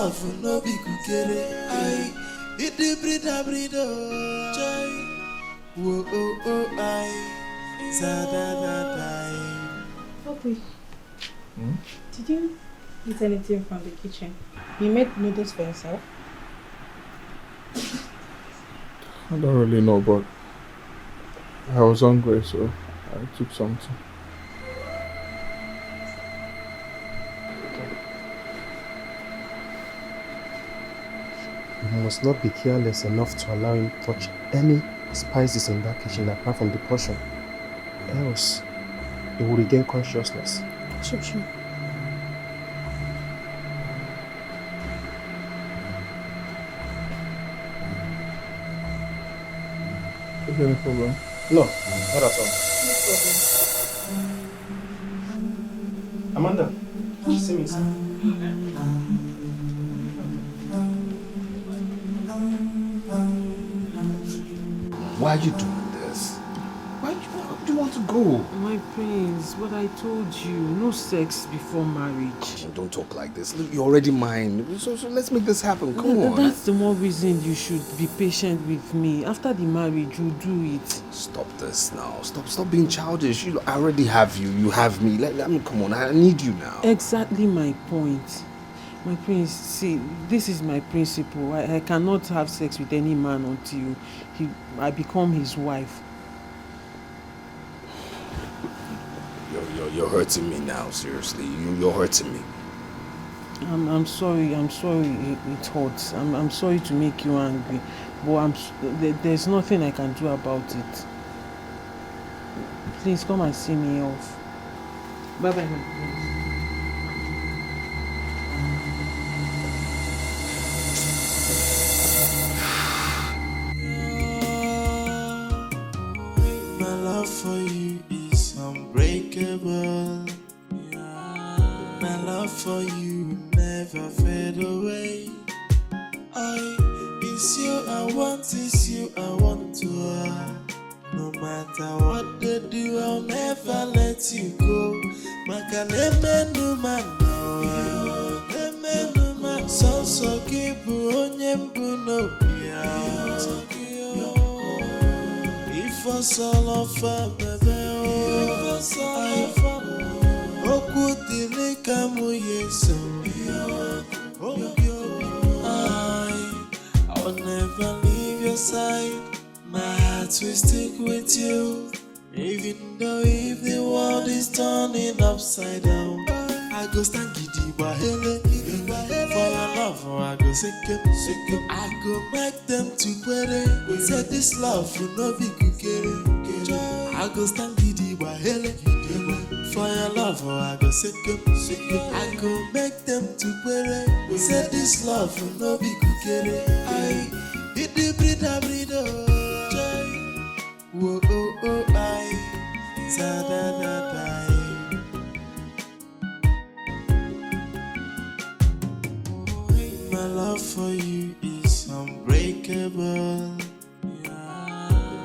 love no be kukere. I it the breed joy. Whoa oh I zada da. Okay. Did you eat anything from the kitchen? You made noodles for yourself? I don't really know, but I was hungry, so I took something. You must not be careless enough to allow him touch any spices in that kitchen apart from the portion. Else, he will regain consciousness. Sure. Is there any problem? No, not at all. No problem. Amanda, see me, sir. Why are you doing this? Why do you want to go? My prince, what I told you, no sex before marriage. Don't talk like this. Look, you're already mine. So let's make this happen. Come on. That's the more reason you should be patient with me. After the marriage, you'll do it. Stop this now. Stop being childish. I already have you. You have me. I mean, come on. I need you now. Exactly my point. My prince, see, this is my principle. I cannot have sex with any man until I become his wife. You're hurting me now, seriously. You're hurting me. I'm sorry. It hurts. I'm sorry to make you angry, but there's nothing I can do about it. Please come and see me off. Bye bye, my prince. My love for you is unbreakable. My love for you never fade away. It's you I want to have. No matter what they do, I'll never let you go. Makaneme man no so kibu onyembu no pia. If I saw of a baby, I'll never leave your side. My heart will stick with you, even though if the world is turning upside down. I go stand giddy bahele for your love. I go sick I go make them to query. Said this love will not be kukere. I go stand giddy bahele for your love. I go sick I go make them to query. Said this love will not be kukere. I did the breeder joy. Whoa I zada da. My love for you is unbreakable.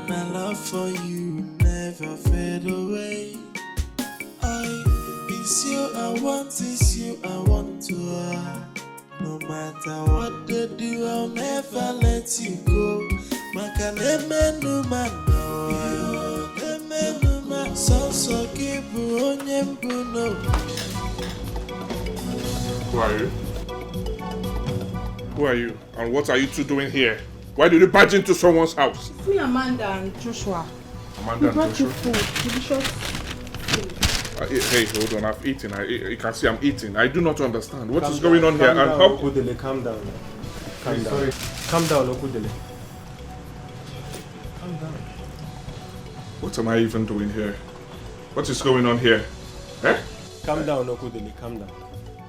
My love for you never fade away. It's you I want to have. No matter what they do, I'll never let you go. Makaneme no man no. So kibu onyembu no. Who are you? Who are you? And what are you two doing here? Why did you barge into someone's house? It's me, Amanda and Joshua. Amanda and Joshua? You food. Delicious food. Hey, hold on. I've eaten. You can see I'm eating. I do not understand. What is going on here? And how... Okudele, calm down. Calm down. Calm down, Okudele. Calm down. What am I even doing here? What is going on here? Eh? Calm down, Okudele. Calm down.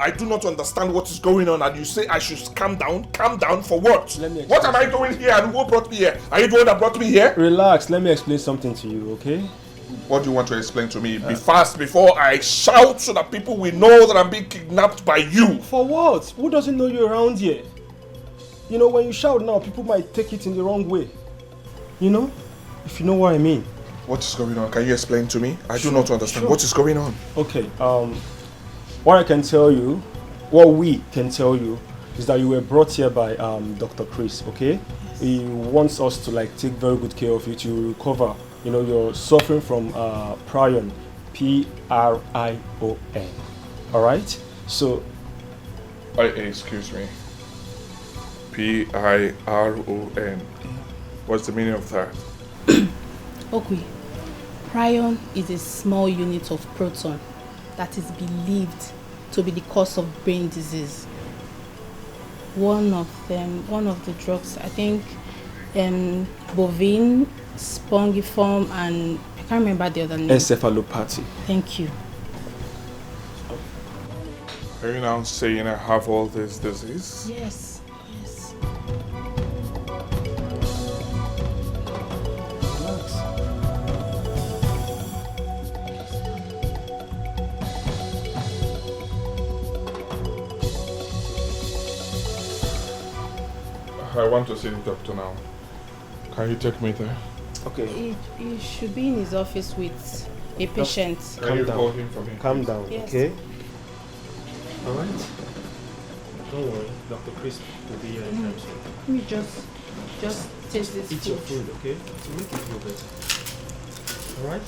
I do not understand what is going on, and you say I should calm down? Calm down for what? What am I doing here, and who brought me here? Are you the one that brought me here? Relax, let me explain something to you, okay? What do you want to explain to me? Be fast before I shout so that people will know that I'm being kidnapped by you. For what? Who doesn't know you around here? You know, when you shout now, people might take it in the wrong way. You know? If you know what I mean. What is going on? Can you explain to me? I do not understand. What is going on? Okay, what I can tell you, what we can tell you, is that you were brought here by Dr. Chris, okay? Yes. He wants us to like take very good care of you to recover. You know, you're suffering from prion, P-R-I-O-N. All right? So... excuse me. P-I-R-O-N. What's the meaning of that? Okay. Prion is a small unit of proton that is believed to be the cause of brain disease. One of the drugs, I think, bovine, spongiform, and I can't remember the other name. Encephalopathy. Thank you. Are you now saying I have all this disease? Yes, yes. I want to see the doctor now. Can you take me there? Okay. He should be in his office with a patient. Can you call him for me? Calm down, Yes. okay? All right. Don't worry, Dr. Chris will be here anytime soon. Let me just taste this Eat your food. food, okay? To make you feel better. All right?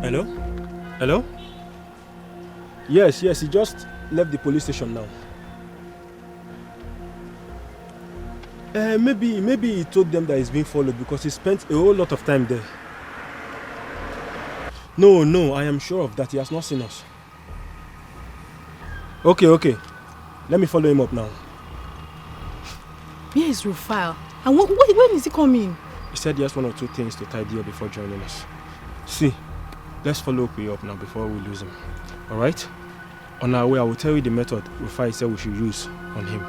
Hello? Hello? Yes, he just left the police station now. Maybe he told them that he's being followed because he spent a whole lot of time there. No, I am sure of that. He has not seen us. Okay. Let me follow him up now. Where is Rufile? And when is he coming? He said he has one or two things to tidy up before joining us. See, let's follow up now before we lose him. Alright? On our way, I will tell you the method Rufai said we should use on him.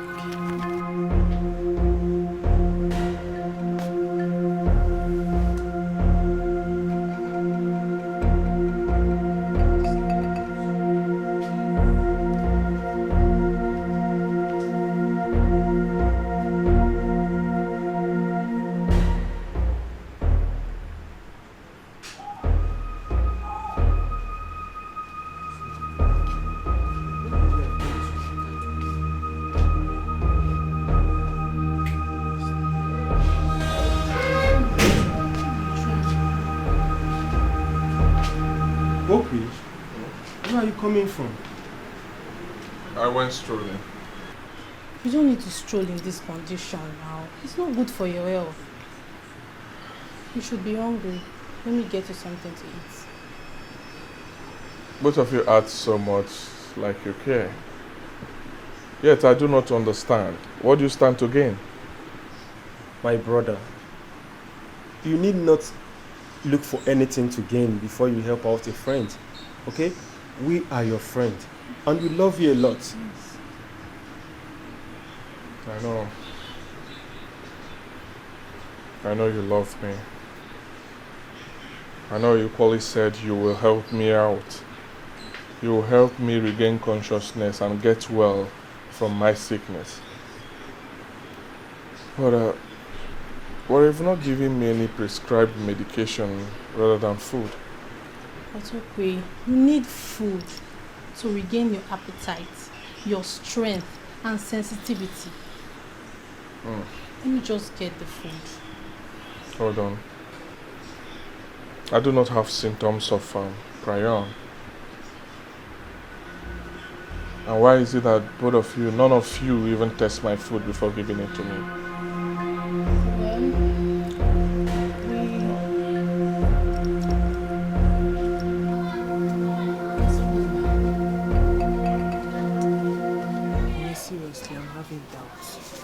Where are you coming from? I went strolling. You don't need to stroll in this condition now. It's not good for your health. You should be hungry. Let me get you something to eat. Both of you act so much like you care. Yet I do not understand. What do you stand to gain? My brother, you need not look for anything to gain before you help out a friend. Okay? We are your friend. And we love you a lot. Yes. I know you love me. I know you equally said you will help me out. You will help me regain consciousness and get well from my sickness. But you've not given me any prescribed medication rather than food. That's okay. You need food to regain your appetite, your strength, and sensitivity. Let me just get the food. Hold on. I do not have symptoms of prion. And why is it that both of you, none of you even test my food before giving it to me? Seriously, I'm having doubts.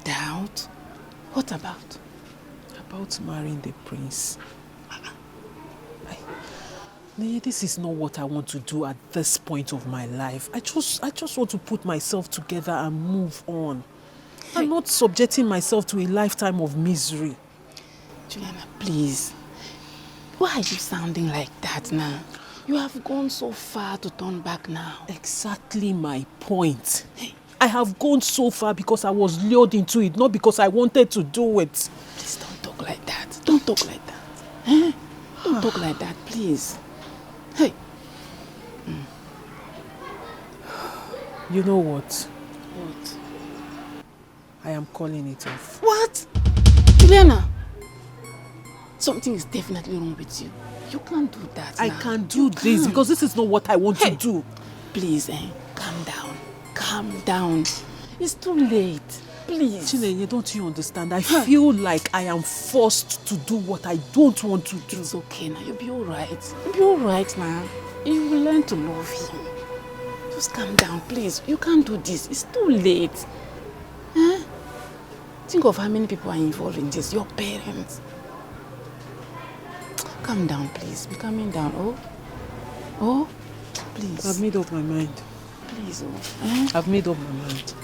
Doubt? What about? About marrying the prince. This is not what I want to do at this point of my life. I just want to put myself together and move on. I'm not subjecting myself to a lifetime of misery. Juliana, please. Why are you sounding like that now? You have gone so far to turn back now. Exactly my point. I have gone so far because I was lured into it, not because I wanted to do it. Please don't talk like that. Don't talk like that. Eh? Don't talk like that, please. Hey. You know what? What? I am calling it off. What? Juliana! Something is definitely wrong with you. You can't do that I now. can't do this because this is not what I want to do. Please, calm down. Calm down. It's too late. Please. Chinenye, don't you understand? I feel like I am forced to do what I don't want to do. It's okay now. You'll be alright. You'll be alright now. You will learn to love him. Just calm down, please. You can't do this. It's too late. Huh? Think of how many people are involved in this. Your parents. Calm down, please. Be calming down. Oh, please. I've made up my mind. Please, I've made up my mind.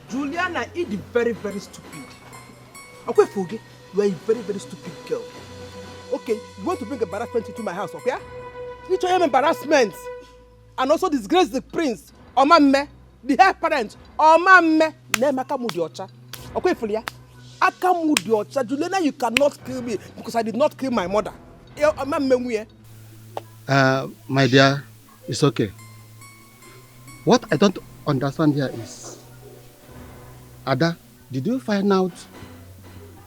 Juliana is very, very stupid. Okay, Fugi, you are a very, very stupid girl. Okay, you want to bring embarrassment into my house, okay? You show him embarrassment and also disgrace the prince, or mamme, the heir parent, or mamme. Name Akamudiocha. Okay, Fulia. Akamudiocha. Juliana, you cannot kill me because I did not kill my mother. My dear, it's okay. What I don't understand here is, Ada, did you find out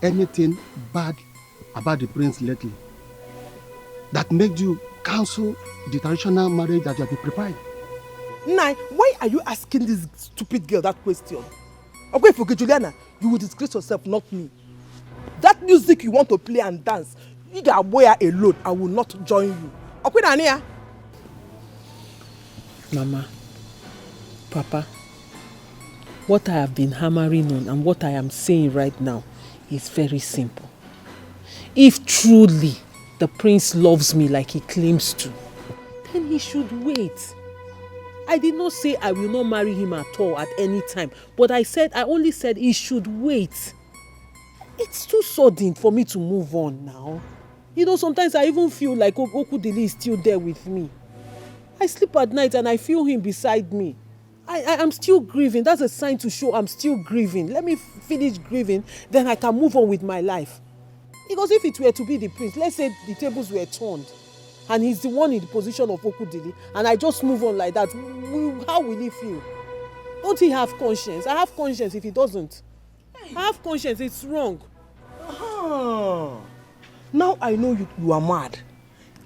anything bad about the prince lately that made you cancel the traditional marriage that you have been preparing? Nai, why are you asking this stupid girl that question? Okay, forget Juliana, you will disgrace yourself, not me. That music you want to play and dance, you got boy alone. I will not join you. Okay, Nania. Mama, Papa, what I have been hammering on and what I am saying right now is very simple. If truly the prince loves me like he claims to, then he should wait. I did not say I will not marry him at all at any time, but I only said he should wait. It's too sudden for me to move on now. You know, sometimes I even feel like Okudili is still there with me. I sleep at night and I feel him beside me. I'm still grieving. That's a sign to show I'm still grieving. Let me finish grieving, then I can move on with my life. Because if it were to be the prince, let's say the tables were turned, and he's the one in the position of Okudili, and I just move on like that, how will he feel? Don't he have conscience? I have conscience if he doesn't. I have conscience, it's wrong. Now I know you are mad.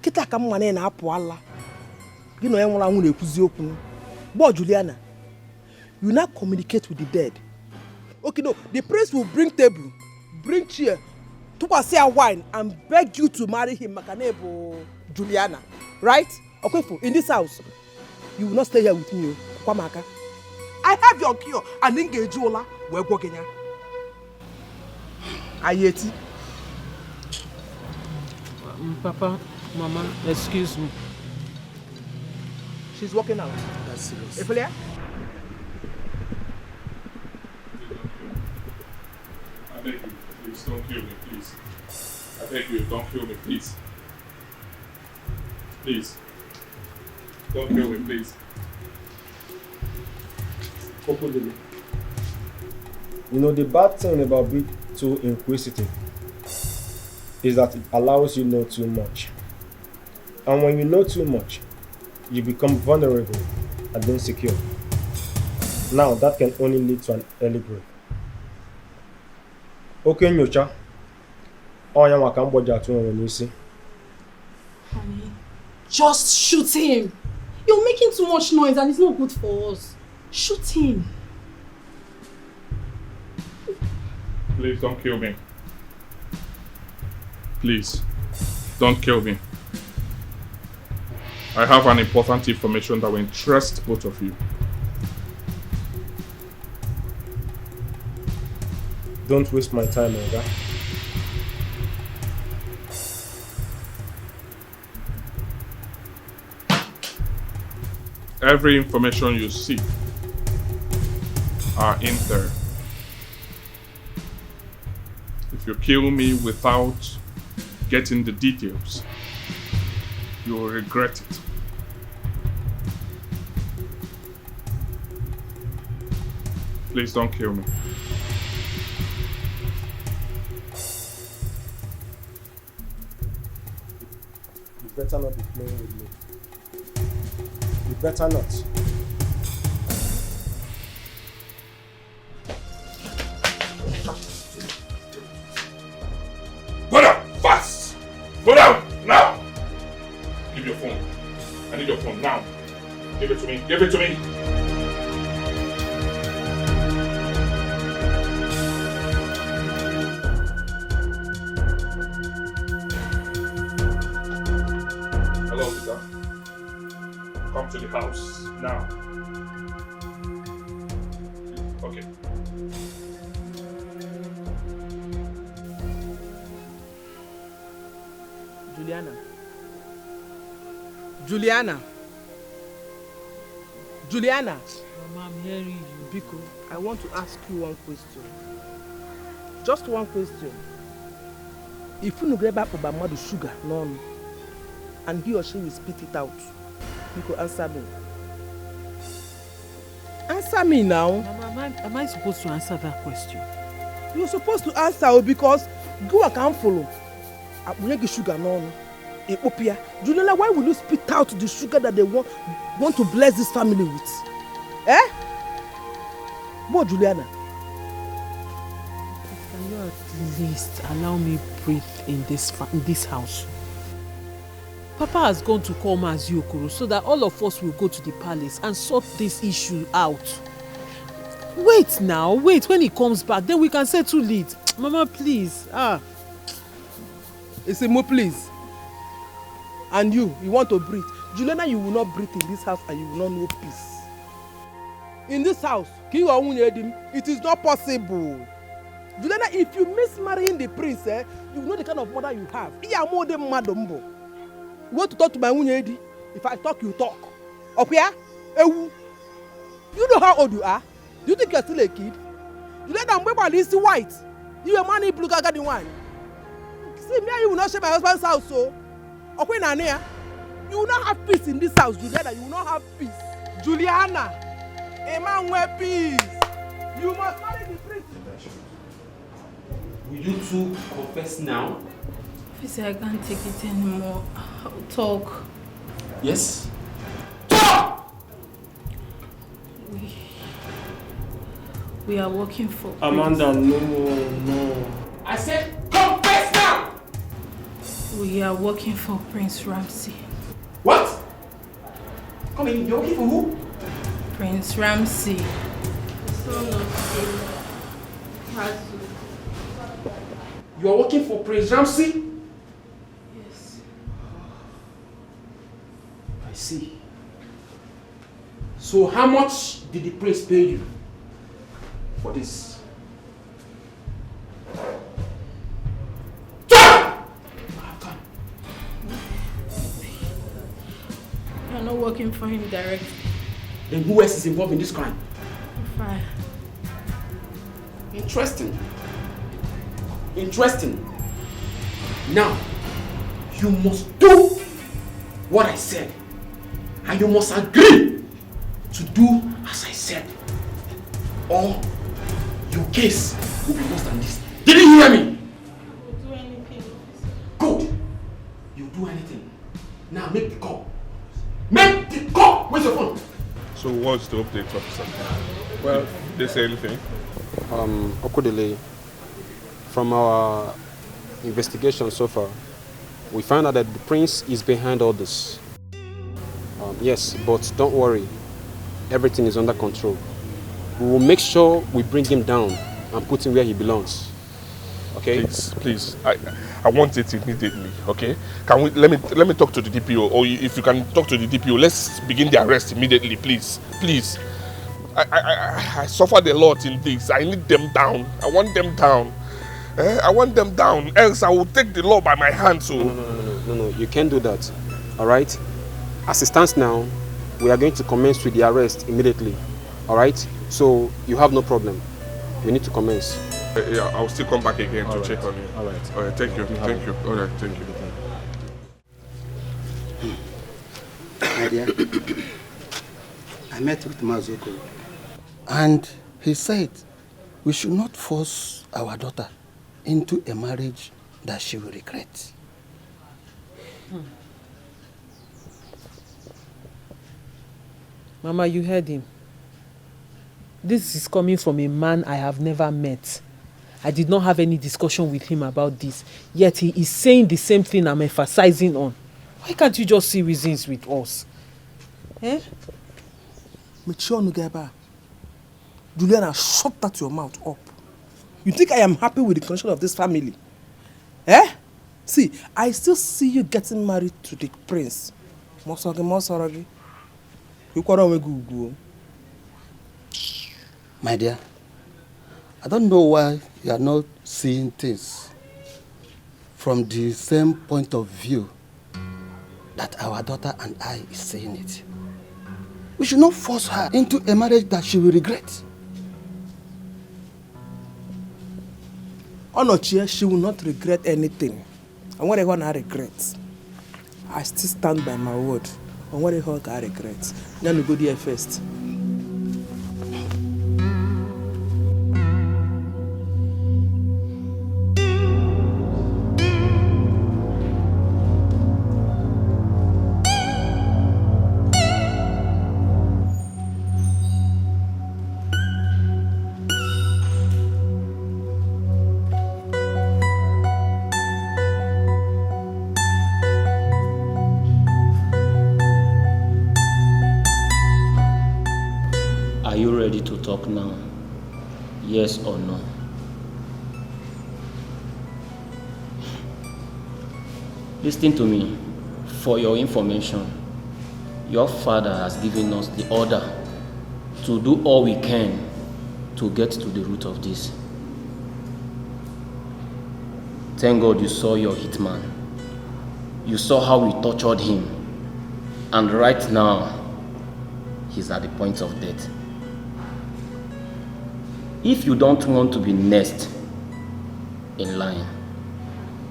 Kita kamane na apuala. You know enwala nwu na-ekuzi okwu. But Juliana, you now communicate with the dead. Okay, no, the prince will bring table, bring chair, say wine, and beg you to marry him, Makanebo Juliana. Right? Okay, in this house, you will not stay here with me, Kwamaka. I have your cure and engage you. We're working here. Ayeti. Papa, Mama, excuse me. She's walking out. That's serious. Efelia? I beg you, please don't kill me, please. I beg you, don't kill me, please. Please. Don't kill me, please. You know, the bad thing about being too inquisitive is that it allows you to know too much. And when you know too much, you become vulnerable and insecure. Now, that can only lead to an early grave. Okay, nyocha. Oh, ya maka mboja atu enwe n'isi. Honey, just shoot him. You're making too much noise and it's not good for us. Shoot him. Please don't kill me. Please, don't kill me. I have an important information that will interest both of you. Don't waste my time, Oga. Every information you see are in there. If you kill me without getting the details, you will regret it. Please don't kill me. You better not be playing with me. You better not. Go down! Fast! Go down! Now! Give your phone. I need your phone now. Give it to me. Give it to me! Hello, officer. Come to the house now. Okay. Juliana. Juliana. Mama, I'm hearing you. Biko, I want to ask you one question. Just one question. If you grab up Obama sugar, none, and he or she will spit it out, Biko, answer me. Answer me now. Mama, am I supposed to answer that question? You're supposed to answer because go can't follow. I sugar none. Juliana, why will you spit out the sugar that they want to bless this family with? Eh? What, Juliana? Can you at least allow me breathe in this house? Papa has gone to call Mazi Okoro so that all of us will go to the palace and sort this issue out. Wait now, wait. When he comes back, then we can settle it. Mama, please. It's a more please. And you want to breathe. Juliana, you will not breathe in this house and you will not know peace. In this house, it is not possible. Juliana, if you miss marrying the prince, you know the kind of mother you have. You want to talk to my Unyedi? If I talk, you talk. Okay? You know how old you are? Do you think you're still a kid? Juliana, I'm is white. You are money blue garden wine. See, me, you will not share my husband's house, so. Okay, Nania, you will not have peace in this house, Juliana. You will not have peace. Juliana, a man with peace. You must marry the prince. Will you two confess now? Officer, I can't take it anymore. I'll talk. Yes? Talk! We are working for Amanda, no. I said confess now! We are working for Prince Ramsey. What? Come in, you're working for who? Prince Ramsey. Son of Hazu. You are working for Prince Ramsey? Yes. I see. So how much did the prince pay you for this? I'm not working for him directly. Then who else is involved in this crime? Fine. Interesting. Now, you must do what I said. And you must agree to do as I said. Or your case will be worse than this. Did you hear me? We'll do anything. Good. You do anything. Now make the call. Make the call! Where's your phone? So what's the update, officer? Well, did they say anything? Okodele, From our investigation so far, we found out that the prince is behind all this. Yes, but don't worry. Everything is under control. We will make sure we bring him down and put him where he belongs. Okay? Please. I want it immediately, okay? Can we let me talk to the DPO, or if you can talk to the DPO, let's begin the arrest immediately, please. Please. I suffered a lot in this. I need them down. I want them down. I want them down, else I will take the law by my hands. So. No, you can't do that. Alright? As it stands now, we are going to commence with the arrest immediately. Alright? So you have no problem. We need to commence. Yeah, I'll still come back again to check on you. Alright. Thank you. Alright, thank you. My dear, I met with Mazoko, and he said we should not force our daughter into a marriage that she will regret. Mama, you heard him. This is coming from a man I have never met. I did not have any discussion with him about this, yet he is saying the same thing I'm emphasizing on. Why can't you just see reasons with us? Eh? Juliana, shut that your mouth up. You think I am happy with the condition of this family? Eh? See, I still see you getting married to the prince. My dear, I don't know why you are not seeing things from the same point of view that our daughter and I is seeing it. We should not force her into a marriage that she will regret. Onochie, she will not regret anything. And what I want to regret, I still stand by my word. And what I regret, let me go there first. Are you ready to talk now? Yes or no? Listen to me. For your information, your father has given us the order to do all we can to get to the root of this. Thank God you saw your hitman. You saw how we tortured him. And right now, he's at the point of death. If you don't want to be next in line,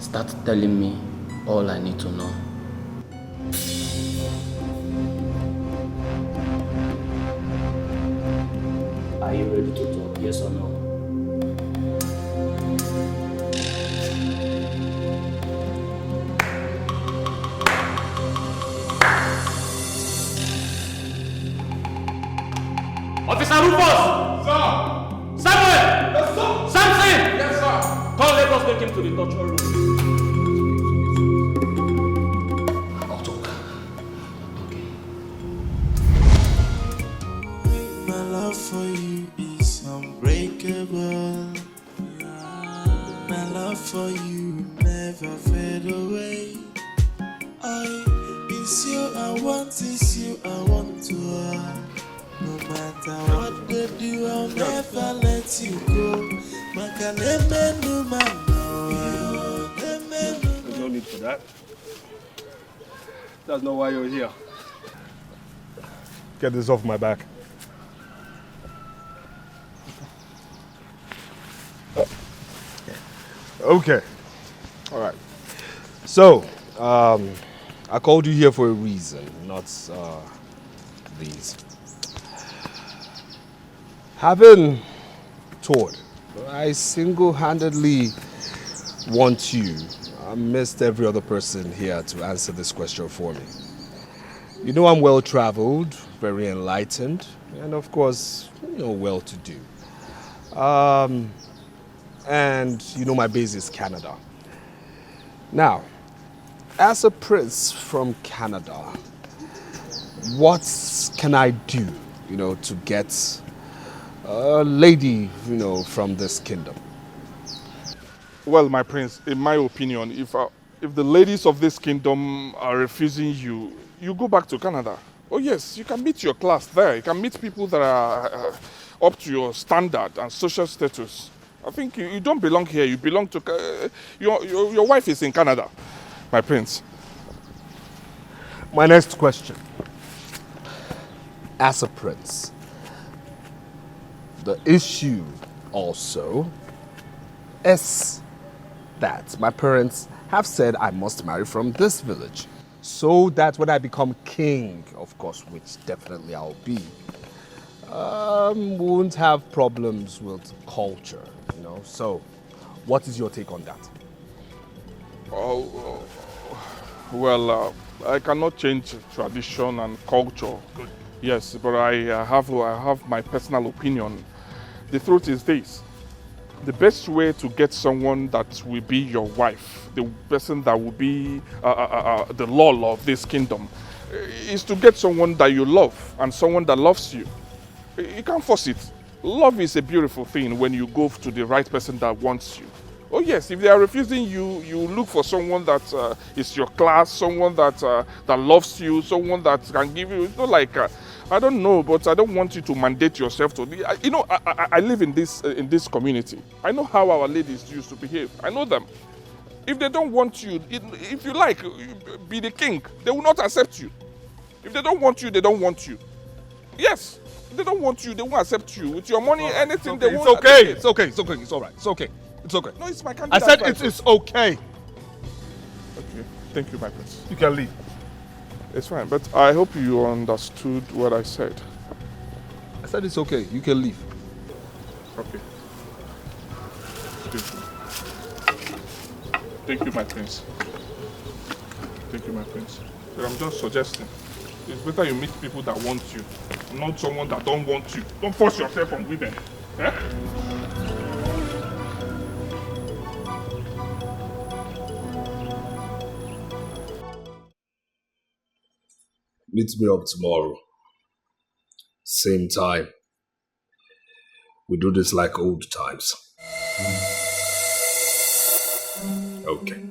start telling me all I need to know. Are you ready to talk, yes or no? Officer Rufus! Sir! Samuel! Yes, sir! Samson! Yes, sir! Come, let us take him to the torture room. I'll talk. Okay. My love for you is unbreakable. My love for you never fade away. It's you I want, it's you I want to have. No matter what they do, I'll never let you go. There's no need for that. That's not why you're here. Get this off my back. Okay. All right. So, I called you here for a reason, not these. Having toured, I single-handedly want you, amidst every other person here, to answer this question for me. You know I'm well-traveled, very enlightened, and of course, well-to-do. And you know my base is Canada. Now, as a prince from Canada, what can I do, to get a lady, from this kingdom? Well, my prince, in my opinion, if the ladies of this kingdom are refusing you, you go back to Canada. Oh yes, you can meet your class there. You can meet people that are up to your standard and social status. I think you don't belong here. You belong to your wife is in Canada, my prince. My next question. As a prince, the issue also is that my parents have said I must marry from this village, so that when I become king, of course, which definitely I'll be, won't have problems with culture, So, what is your take on that? Well, I cannot change tradition and culture. Good. Yes, but I have my personal opinion. The truth is this. The best way to get someone that will be your wife, the person that will be the law of this kingdom, is to get someone that you love and someone that loves you. You can't force it. Love is a beautiful thing when you go to the right person that wants you. Oh yes, if they are refusing you, you look for someone that is your class, someone that loves you, someone that can give you. It's not like I don't know, but I don't want you to mandate yourself to. I live in this community. I know how our ladies used to behave. I know them. If they don't want you, if you like, be the king. They will not accept you. If they don't want you, they don't want you. Yes. If they don't want you, they won't accept you. With your money, anything they won't. It's okay. It's okay. It's okay. It's all right. It's okay. It's okay. No, it's my I candidate. said it is okay. Okay. Thank you, my prince. You can leave. It's fine, but I hope you understood what I said. I said it's okay. You can leave. Okay. Thank you, my prince. Thank you, my prince. But I'm just suggesting. It's better you meet people that want you, not someone that don't want you. Don't force yourself on women. Eh? Meet me up tomorrow. Same time. We do this like old times. Okay.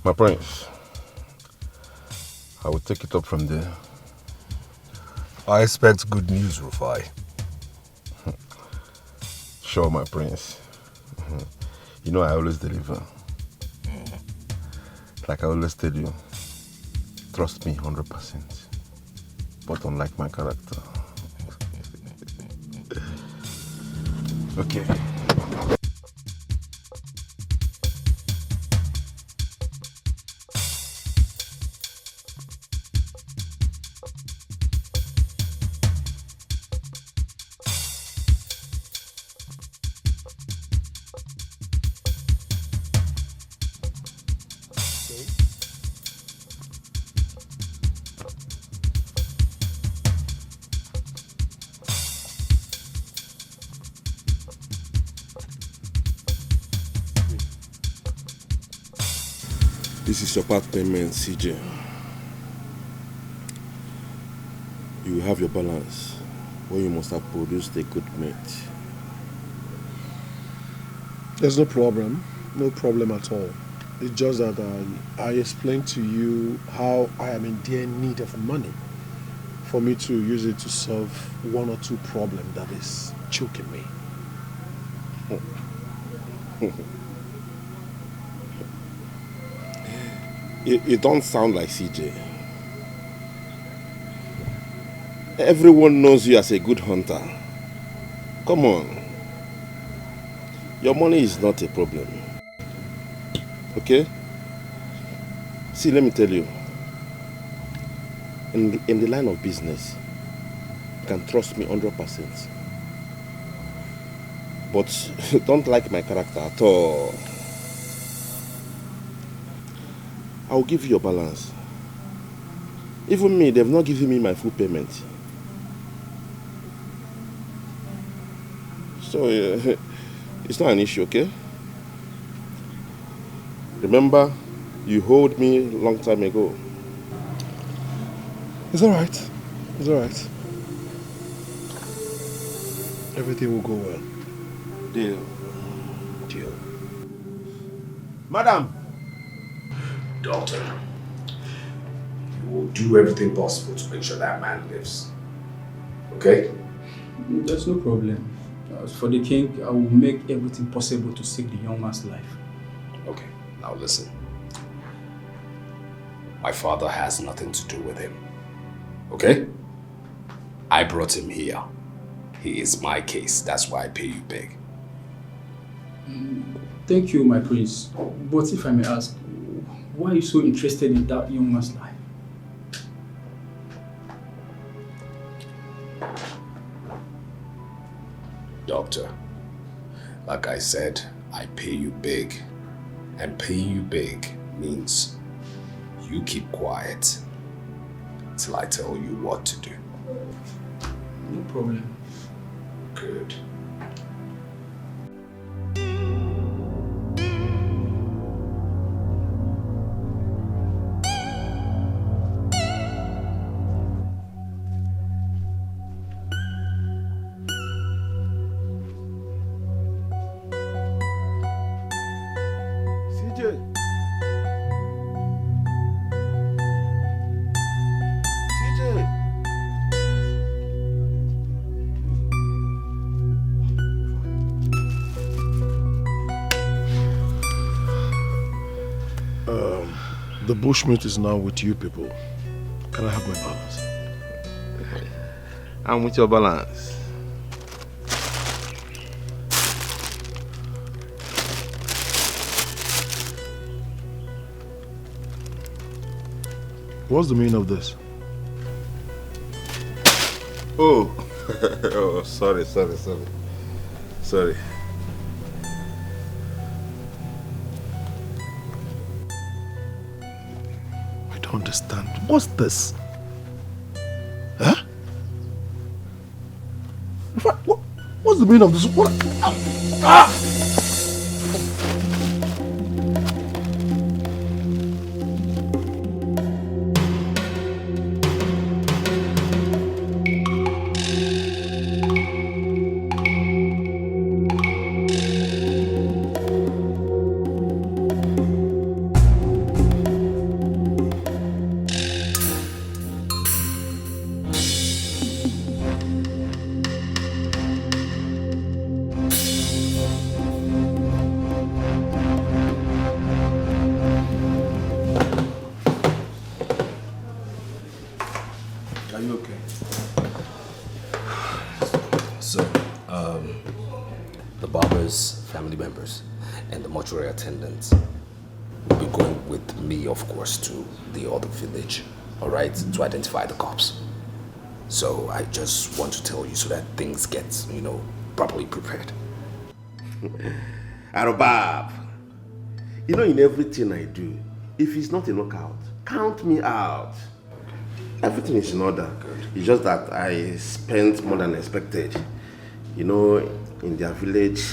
My prince, I will take it up from there. I expect good news, Rufai. Sure, my prince. You know I always deliver. Like I always tell you, trust me 100%. But unlike my character. Okay. This is your part payment, CJ. You will have your balance when you must have produced a good mate. There's no problem. No problem at all. It's just that I explained to you how I am in dear need of money for me to use it to solve one or two problems that is choking me. You don't sound like CJ. Everyone knows you as a good hunter. Come on. Your money is not a problem. Okay? See, let me tell you. In the line of business, you can trust me 100%. But don't like my character at all. I'll give you your balance. Even me, they've not given me my full payment. So, it's not an issue, okay? Remember, you owed me a long time ago. It's alright. It's alright. Everything will go well. Deal. Madam! Doctor, you will do everything possible to make sure that man lives. Okay? There's no problem. For the king, I will make everything possible to save the young man's life. Okay, now listen. My father has nothing to do with him. Okay? I brought him here. He is my case. That's why I pay you big. Thank you, my prince. But if I may ask, why are you so interested in that young man's life? Doctor, like I said, I pay you big. And paying you big means you keep quiet till I tell you what to do. No problem. Good. The bushmeat is now with you people. Can I have my balance? I'm with your balance. What's the meaning of this? Oh, oh, sorry. I don't understand. What's this? Huh? What's the meaning of this? What? Ah! Family members and the mortuary attendants will be going with me, of course, to the other village, all right, to identify the cops. So I just want to tell you so that things get, properly prepared. Arobab, in everything I do, if it's not a knockout, count me out. Everything is in order. Good. It's just that I spent more than expected. In their village.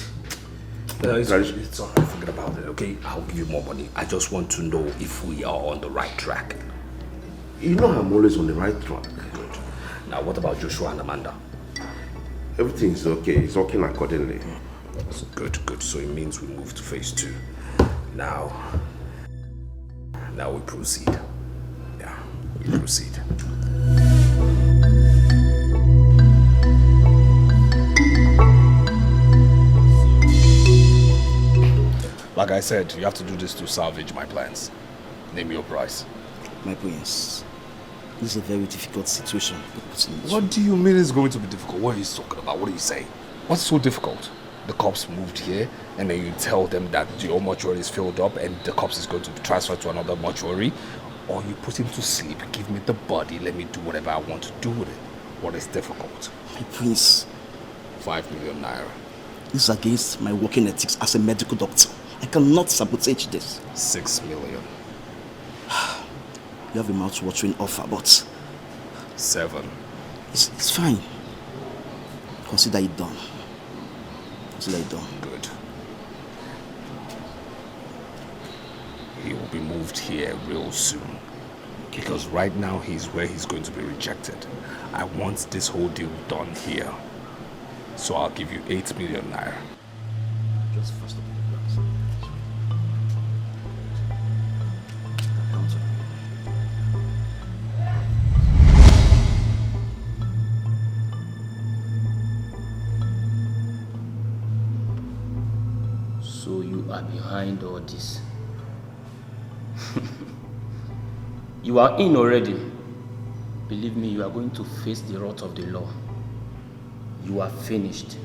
It's all right, forget about it, okay? I'll give you more money. I just want to know if we are on the right track. I'm always on the right track. Good. Now, what about Joshua and Amanda? Everything is okay. It's working accordingly. Good. So it means we move to phase 2. Now we proceed. Yeah, we proceed. Like I said, you have to do this to salvage my plans. Name your price. My prince, this is a very difficult situation. What do you mean it's going to be difficult? What are you talking about? What are you saying? What's so difficult? The cops moved here and then you tell them that your mortuary is filled up and the cops is going to be transferred to another mortuary? Or you put him to sleep, give me the body, let me do whatever I want to do with it. What is difficult? My prince. 5 million naira. This is against my working ethics as a medical doctor. I cannot sabotage this. 6 million. you have a mouth-watering offer, but 7. It's fine. Consider it done. Consider it done. Good. He will be moved here real soon. Because right now he's where he's going to be rejected. I want this whole deal done here. So I'll give you 8 million naira. Just first of all, So you are behind all this. You are in already. Believe me, you are going to face the wrath of the law. You are finished.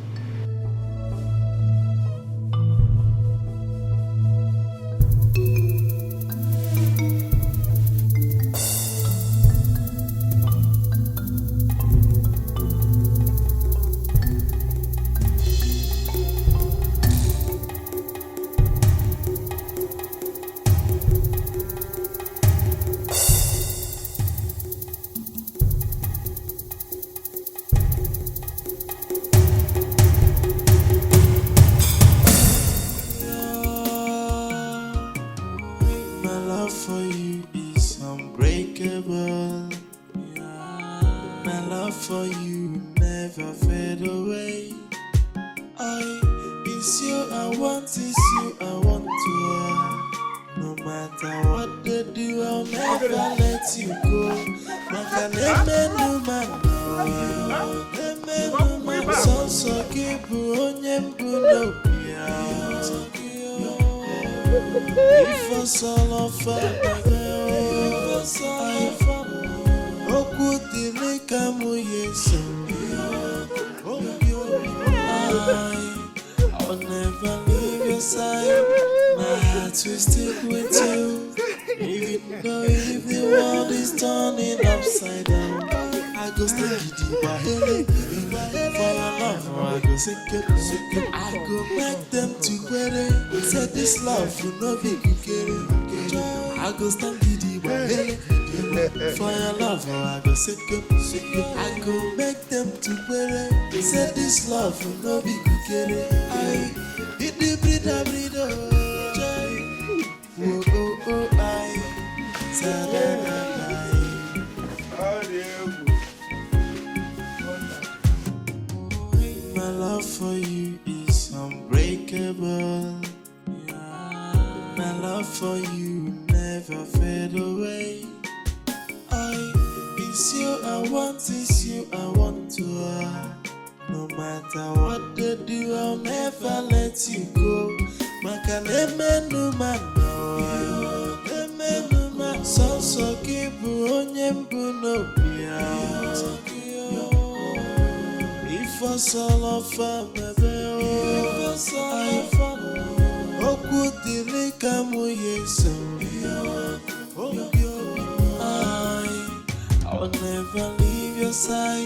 I will never leave your side.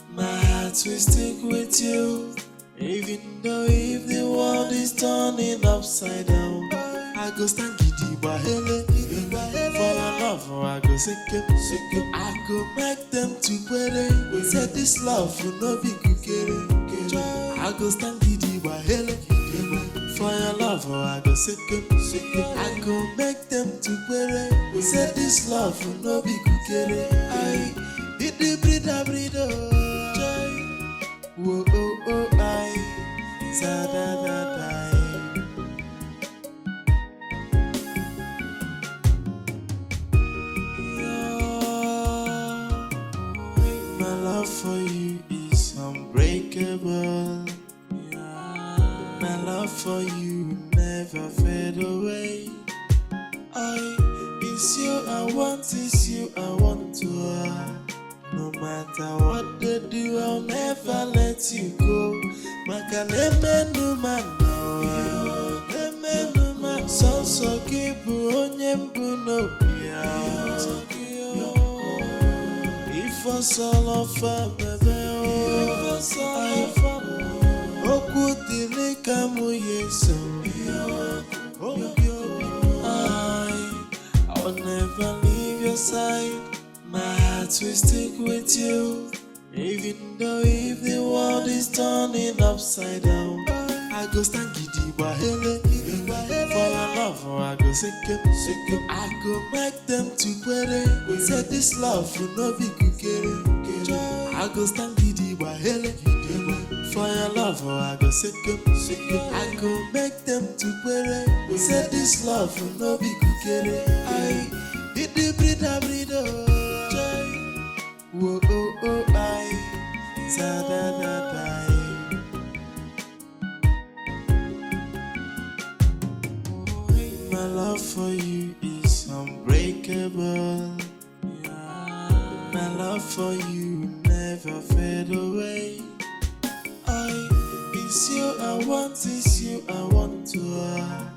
My heart will stick with you. Even though if the world is turning upside down, I go stand giddy by hele. For your love, I go sick. I go make them to pray. Say this love will not be kukere. I go stand giddy by hele. For your love, I go sick. I go make them to pray. Say this love will not be kukere. I did the breed. Whoa, oh, oh, I. Zadadadai. My love for you is unbreakable. My love for you never fade away. It's you I want, it's you I want to have. No matter what they do, I'll never let you go. Makaneme no man, no man. So kibu onyembu no pia. If I saw of a baby, okutile kamu yeso. I will never leave your side, my heart will stick with you. Even though if the world is turning upside down, I go stand giddy bahele. For your love, I go seke. I go make them to query. Say this love will not be kukere. I go stand giddy bahele. For your love, I go seke. I go make them to query. Say this love will not be kukere. I did the breed. Whoa, oh, oh, I. Sa da da da. My love for you is unbreakable. My love for you never fade away. It's you I want, it's you I want to have.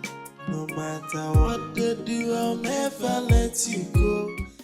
No matter what they do, I'll never let you go.